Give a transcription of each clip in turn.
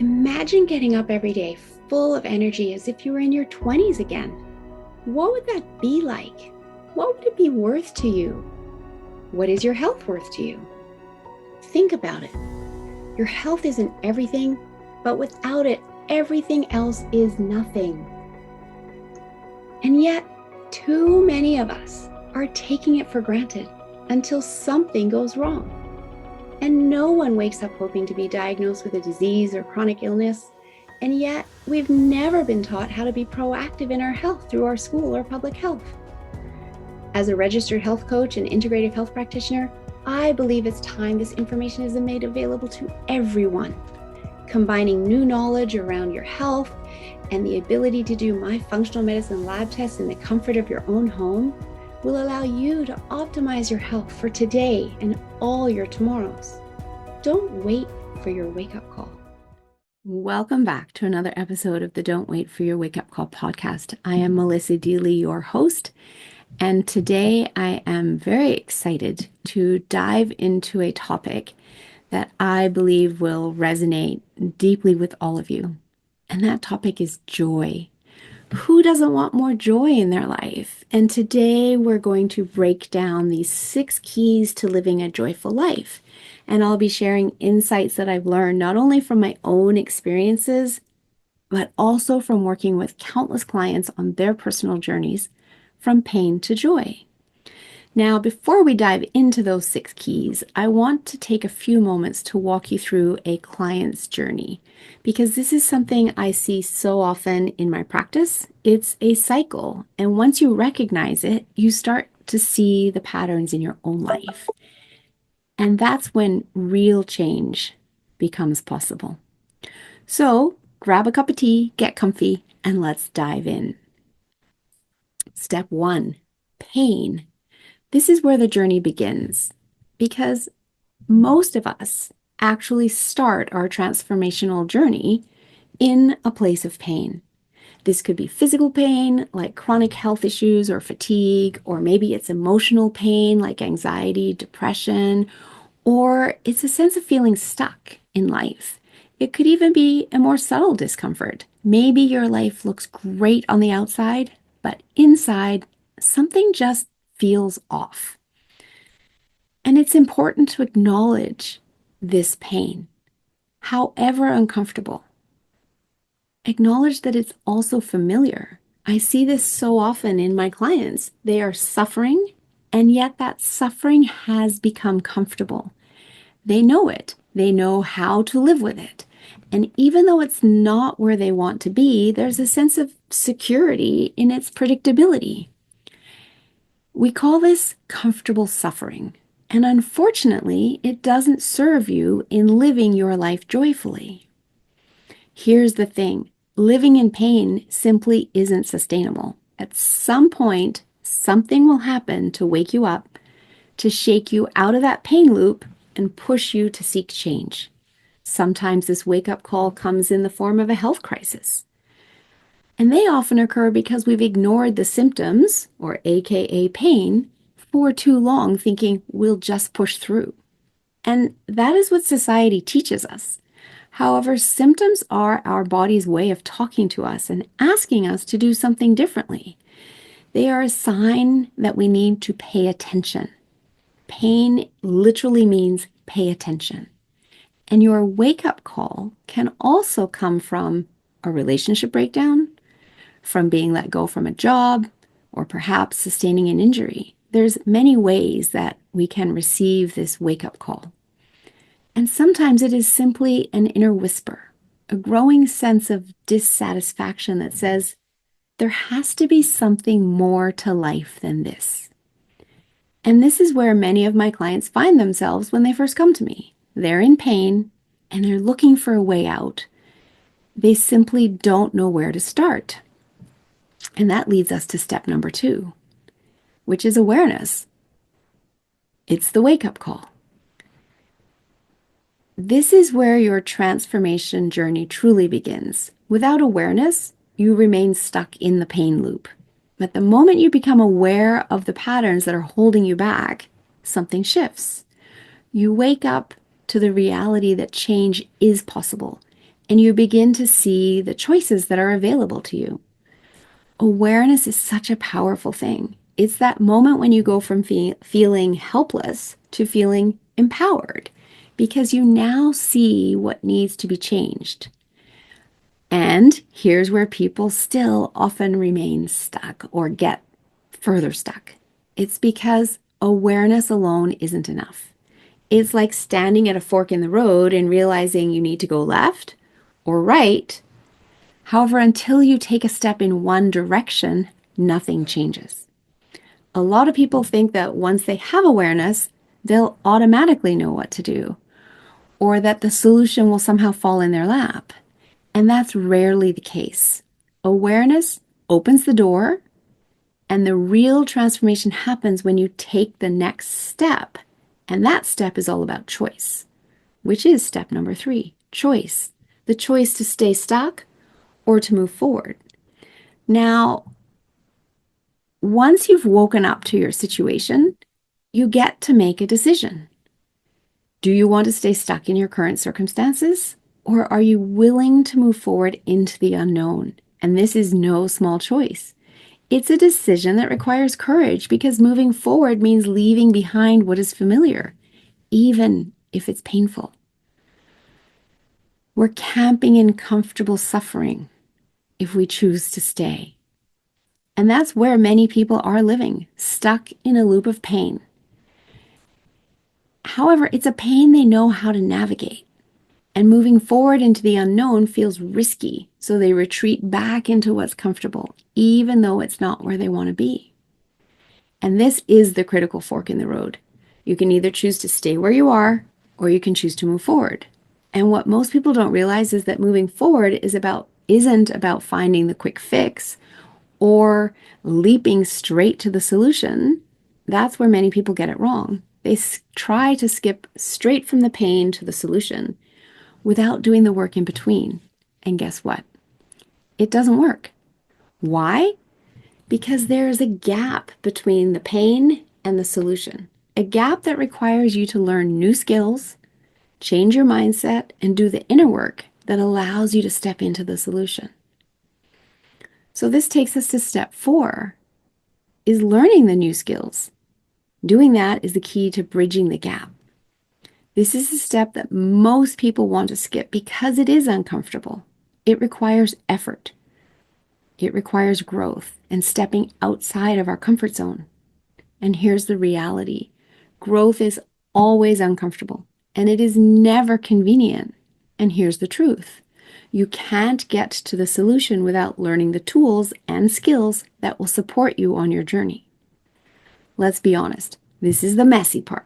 Imagine getting up every day full of energy as if you were in your 20s again. What would that be like? What would it be worth to you? What is your health worth to you? Think about it. Your health isn't everything, but without it, everything else is nothing. And yet, too many of us are taking it for granted until something goes wrong. And no one wakes up hoping to be diagnosed with a disease or chronic illness. And yet, we've never been taught how to be proactive in our health through our school or public health. As a registered health coach and integrative health practitioner, I believe it's time this information is made available to everyone. Combining new knowledge around your health and the ability to do my functional medicine lab tests in the comfort of your own home will allow you to optimize your health for today and all your tomorrows. Don't wait for your wake-up call. Welcome back to another episode of the Don't Wait for Your Wake-Up Call podcast. I am Melissa Deely, your host, and today I am very excited to dive into a topic that I believe will resonate deeply with all of you, and that topic is joy. Who doesn't want more joy in their life? And today we're going to break down these 6 keys to living a joyful life. And I'll be sharing insights that I've learned not only from my own experiences, but also from working with countless clients on their personal journeys from pain to joy. Now, before we dive into those 6 keys, I want to take a few moments to walk you through a client's journey, because this is something I see so often in my practice. It's a cycle, and once you recognize it, you start to see the patterns in your own life. And that's when real change becomes possible. So grab a cup of tea, get comfy, and let's dive in. Step 1, pain. This is where the journey begins, because most of us actually start our transformational journey in a place of pain. This could be physical pain, like chronic health issues or fatigue, or maybe it's emotional pain, like anxiety, depression, or it's a sense of feeling stuck in life. It could even be a more subtle discomfort. Maybe your life looks great on the outside, but inside, something just feels off. And it's important to acknowledge this pain, however uncomfortable. Acknowledge that it's also familiar. I see this so often in my clients. They are suffering, and yet that suffering has become comfortable. They know it. They know how to live with it. And even though it's not where they want to be, there's a sense of security in its predictability. We call this comfortable suffering, and unfortunately, it doesn't serve you in living your life joyfully. Here's the thing, living in pain simply isn't sustainable. At some point, something will happen to wake you up, to shake you out of that pain loop and push you to seek change. Sometimes this wake-up call comes in the form of a health crisis. And they often occur because we've ignored the symptoms, or AKA pain, for too long, thinking we'll just push through. And that is what society teaches us. However, symptoms are our body's way of talking to us and asking us to do something differently. They are a sign that we need to pay attention. Pain literally means pay attention. And your wake-up call can also come from a relationship breakdown, from being let go from a job, or perhaps sustaining an injury. There's many ways that we can receive this wake-up call. And sometimes it is simply an inner whisper, a growing sense of dissatisfaction that says, there has to be something more to life than this. And this is where many of my clients find themselves when they first come to me. They're in pain and they're looking for a way out. They simply don't know where to start. And that leads us to step number 2, which is awareness. It's the wake-up call. This is where your transformation journey truly begins. Without awareness, you remain stuck in the pain loop. But the moment you become aware of the patterns that are holding you back, something shifts. You wake up to the reality that change is possible, and you begin to see the choices that are available to you. Awareness is such a powerful thing. It's that moment when you go from feeling helpless to feeling empowered because you now see what needs to be changed. And here's where people still often remain stuck or get further stuck. It's because awareness alone isn't enough. It's like standing at a fork in the road and realizing you need to go left or right. However, until you take a step in one direction, nothing changes. A lot of people think that once they have awareness, they'll automatically know what to do, or that the solution will somehow fall in their lap. And that's rarely the case. Awareness opens the door, and the real transformation happens when you take the next step. And that step is all about choice, which is step number 3, choice. The choice to stay stuck or to move forward. Now, once you've woken up to your situation, you get to make a decision. Do you want to stay stuck in your current circumstances, or are you willing to move forward into the unknown? And this is no small choice. It's a decision that requires courage because moving forward means leaving behind what is familiar, even if it's painful. We're camping in comfortable suffering if we choose to stay. And that's where many people are living, stuck in a loop of pain. However, it's a pain they know how to navigate. And moving forward into the unknown feels risky, so they retreat back into what's comfortable, even though it's not where they want to be. And this is the critical fork in the road. You can either choose to stay where you are, or you can choose to move forward. And what most people don't realize is that moving forward isn't about finding the quick fix or leaping straight to the solution. That's where many people get it wrong. They try to skip straight from the pain to the solution without doing the work in between. And guess what? It doesn't work. Why? Because there is a gap between the pain and the solution. A gap that requires you to learn new skills, change your mindset, and do the inner work that allows you to step into the solution. So this takes us to step 4, is learning the new skills. Doing that is the key to bridging the gap. This is a step that most people want to skip because it is uncomfortable. It requires effort. It requires growth and stepping outside of our comfort zone. And here's the reality. Growth is always uncomfortable, and it is never convenient. And here's the truth. You can't get to the solution without learning the tools and skills that will support you on your journey. Let's be honest, this is the messy part.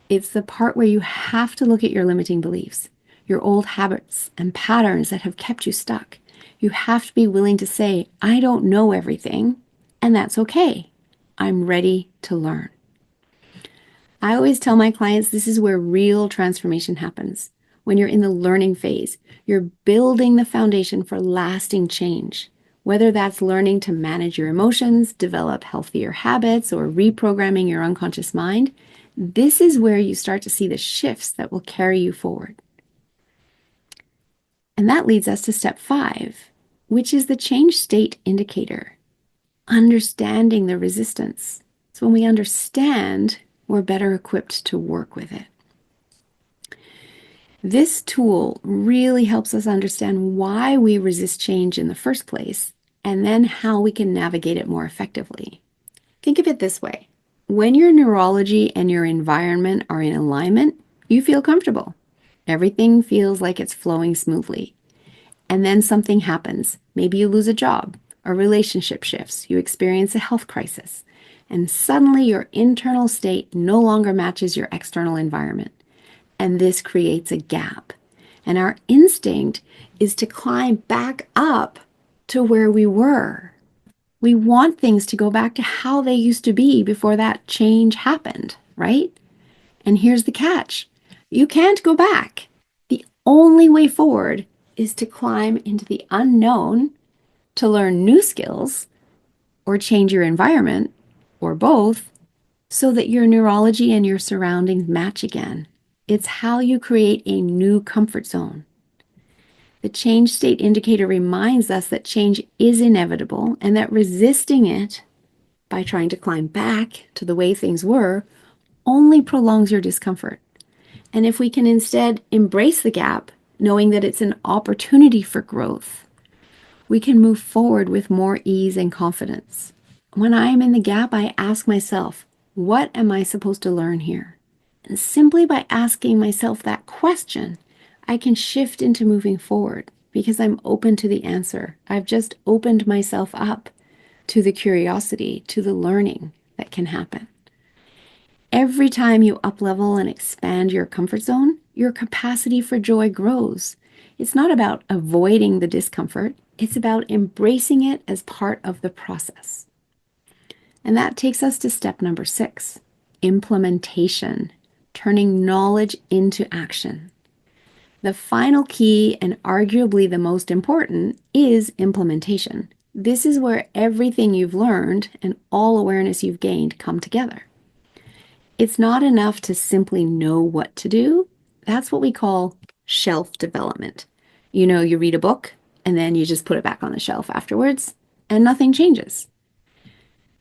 It's the part where you have to look at your limiting beliefs, your old habits and patterns that have kept you stuck. You have to be willing to say, I don't know everything, and that's okay. I'm ready to learn. I always tell my clients this is where real transformation happens. When you're in the learning phase, you're building the foundation for lasting change. Whether that's learning to manage your emotions, develop healthier habits, or reprogramming your unconscious mind, this is where you start to see the shifts that will carry you forward. And that leads us to step 5, which is the change state indicator. Understanding the resistance. So when we understand, we're better equipped to work with it. This tool really helps us understand why we resist change in the first place, and then how we can navigate it more effectively. Think of it this way. When your neurology and your environment are in alignment, you feel comfortable. Everything feels like it's flowing smoothly. And then something happens. Maybe you lose a job, a relationship shifts, you experience a health crisis, and suddenly your internal state no longer matches your external environment. And this creates a gap. And our instinct is to climb back up to where we were. We want things to go back to how they used to be before that change happened, right? And here's the catch. You can't go back. The only way forward is to climb into the unknown, to learn new skills, or change your environment, or both, so that your neurology and your surroundings match again. It's how you create a new comfort zone. The change state indicator reminds us that change is inevitable and that resisting it by trying to climb back to the way things were only prolongs your discomfort. And if we can instead embrace the gap, knowing that it's an opportunity for growth, we can move forward with more ease and confidence. When I am in the gap, I ask myself, what am I supposed to learn here? And simply by asking myself that question, I can shift into moving forward because I'm open to the answer. I've just opened myself up to the curiosity, to the learning that can happen. Every time you up-level and expand your comfort zone, your capacity for joy grows. It's not about avoiding the discomfort, it's about embracing it as part of the process. And that takes us to step number 6, implementation, turning knowledge into action. The final key, and arguably the most important, is implementation. This is where everything you've learned and all awareness you've gained come together. It's not enough to simply know what to do. That's what we call shelf development. You know, you read a book and then you just put it back on the shelf afterwards and nothing changes.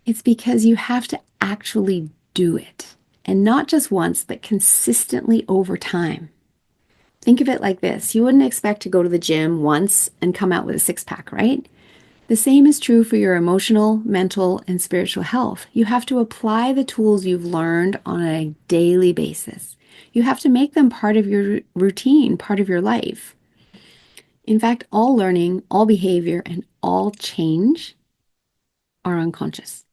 It's because you have to actually do it, and not just once, but consistently over time. Think of it like this. You wouldn't expect to go to the gym once and come out with a six-pack, right? The same is true for your emotional, mental, and spiritual health. You have to apply the tools you've learned on a daily basis. You have to make them part of your routine, part of your life. In fact, all learning, all behavior, and all change are unconscious.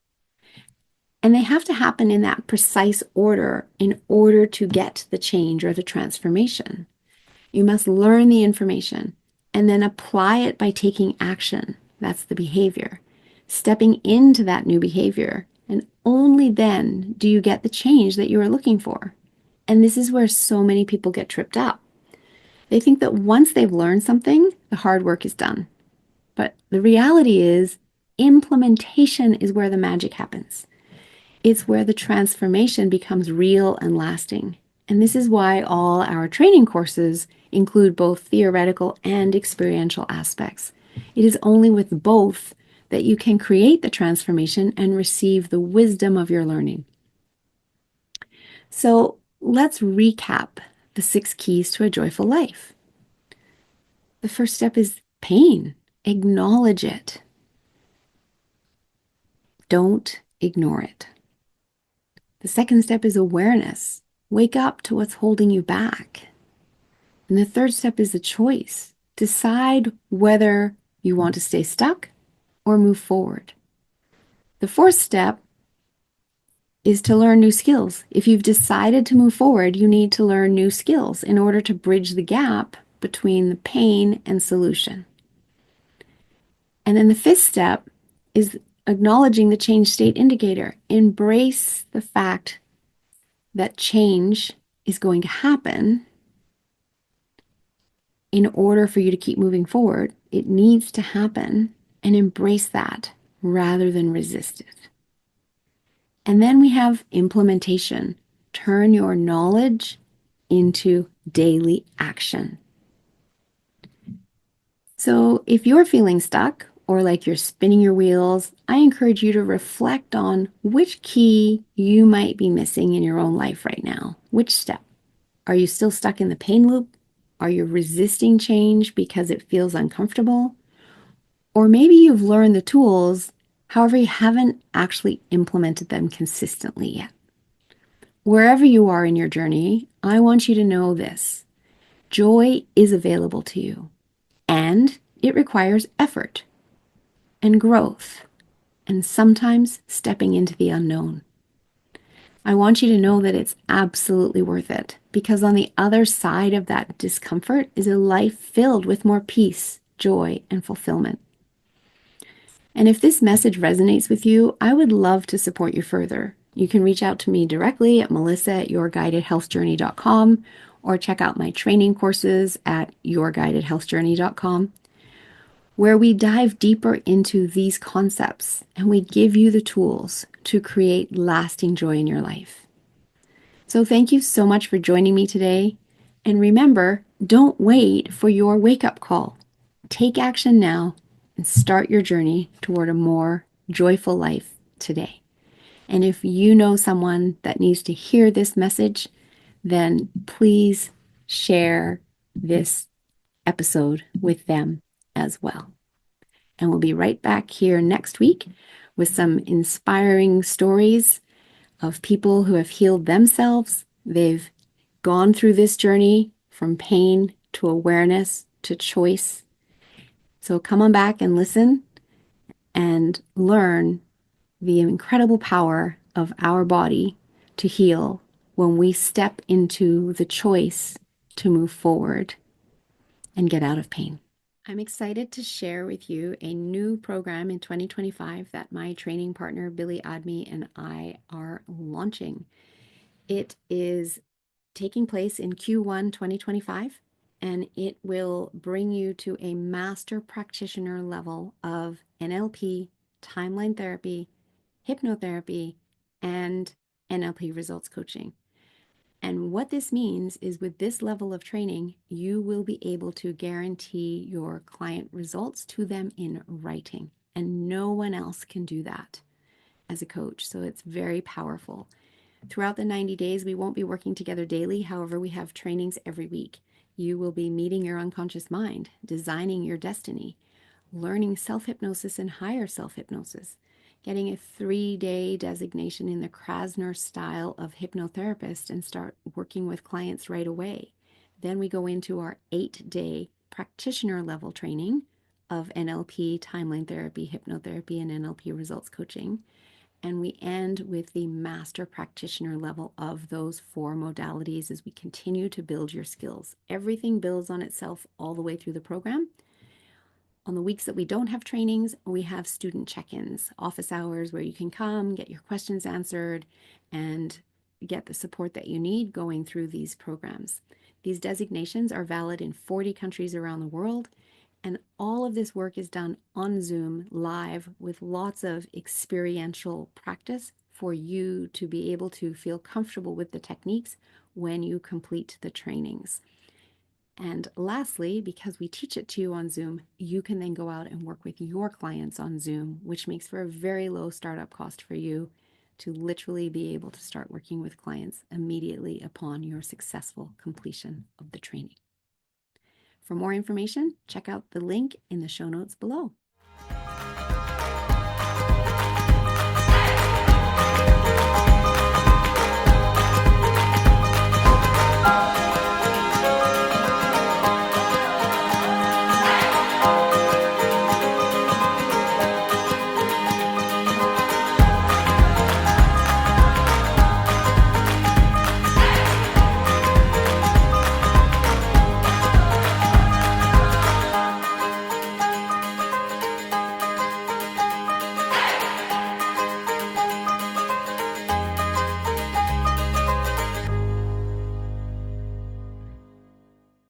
And they have to happen in that precise order in order to get the change or the transformation. You must learn the information and then apply it by taking action. That's the behavior. Stepping into that new behavior. And only then do you get the change that you are looking for. And this is where so many people get tripped up. They think that once they've learned something, the hard work is done. But the reality is, implementation is where the magic happens. It's where the transformation becomes real and lasting. And this is why all our training courses include both theoretical and experiential aspects. It is only with both that you can create the transformation and receive the wisdom of your learning. So let's recap the 6 keys to a joyful life. The first step is pain. Acknowledge it. Don't ignore it. The second step is awareness. Wake up to what's holding you back. And the third step is the choice. Decide whether you want to stay stuck or move forward. The fourth step is to learn new skills. If you've decided to move forward, you need to learn new skills in order to bridge the gap between the pain and solution. And then the fifth step is acknowledging the change state indicator. Embrace the fact that change is going to happen. In order for you to keep moving forward, it needs to happen, and embrace that rather than resist it. And then we have implementation. Turn your knowledge into daily action. So if you're feeling stuck or like you're spinning your wheels, I encourage you to reflect on which key you might be missing in your own life right now. Which step? Are you still stuck in the pain loop? Are you resisting change because it feels uncomfortable? Or maybe you've learned the tools, however, you haven't actually implemented them consistently yet. Wherever you are in your journey, I want you to know this. Joy is available to you, and it requires effort and growth, and sometimes stepping into the unknown. I want you to know that it's absolutely worth it, because on the other side of that discomfort is a life filled with more peace, joy, and fulfillment. And if this message resonates with you, I would love to support you further. You can reach out to me directly at melissa@yourguidedhealthjourney.com, or check out my training courses at yourguidedhealthjourney.com, where we dive deeper into these concepts and we give you the tools to create lasting joy in your life. So thank you so much for joining me today. And remember, Don't wait for your wake-up call. Take action now and start your journey toward a more joyful life today. And if you know someone that needs to hear this message, then please share this episode with them as well. And we'll be right back here next week with some inspiring stories of people who have healed themselves. They've gone through this journey from pain to awareness to choice. So come on back and listen and learn the incredible power of our body to heal when we step into the choice to move forward and get out of pain. I'm excited to share with you a new program in 2025 that my training partner, Billy Admi, and I are launching. It is taking place in Q1 2025, and it will bring you to a master practitioner level of NLP, timeline therapy, hypnotherapy, and NLP results coaching. And what this means is with this level of training, you will be able to guarantee your client results to them in writing. And no one else can do that as a coach. So it's very powerful. Throughout the 90 days, we won't be working together daily. However, we have trainings every week. You will be meeting your unconscious mind, designing your destiny, learning self-hypnosis and higher self-hypnosis, getting a 3-day designation in the Krasner style of hypnotherapist and start working with clients right away. Then we go into our 8-day practitioner level training of NLP, timeline therapy, hypnotherapy, and NLP results coaching. And we end with the master practitioner level of those 4 modalities as we continue to build your skills. Everything builds on itself all the way through the program. On the weeks that we don't have trainings, we have student check-ins, office hours where you can come, get your questions answered, and get the support that you need going through these programs. These designations are valid in 40 countries around the world, and all of this work is done on Zoom live with lots of experiential practice for you to be able to feel comfortable with the techniques when you complete the trainings. And lastly, because we teach it to you on Zoom, you can then go out and work with your clients on Zoom, which makes for a very low startup cost for you to literally be able to start working with clients immediately upon your successful completion of the training. For more information, check out the link in the show notes below.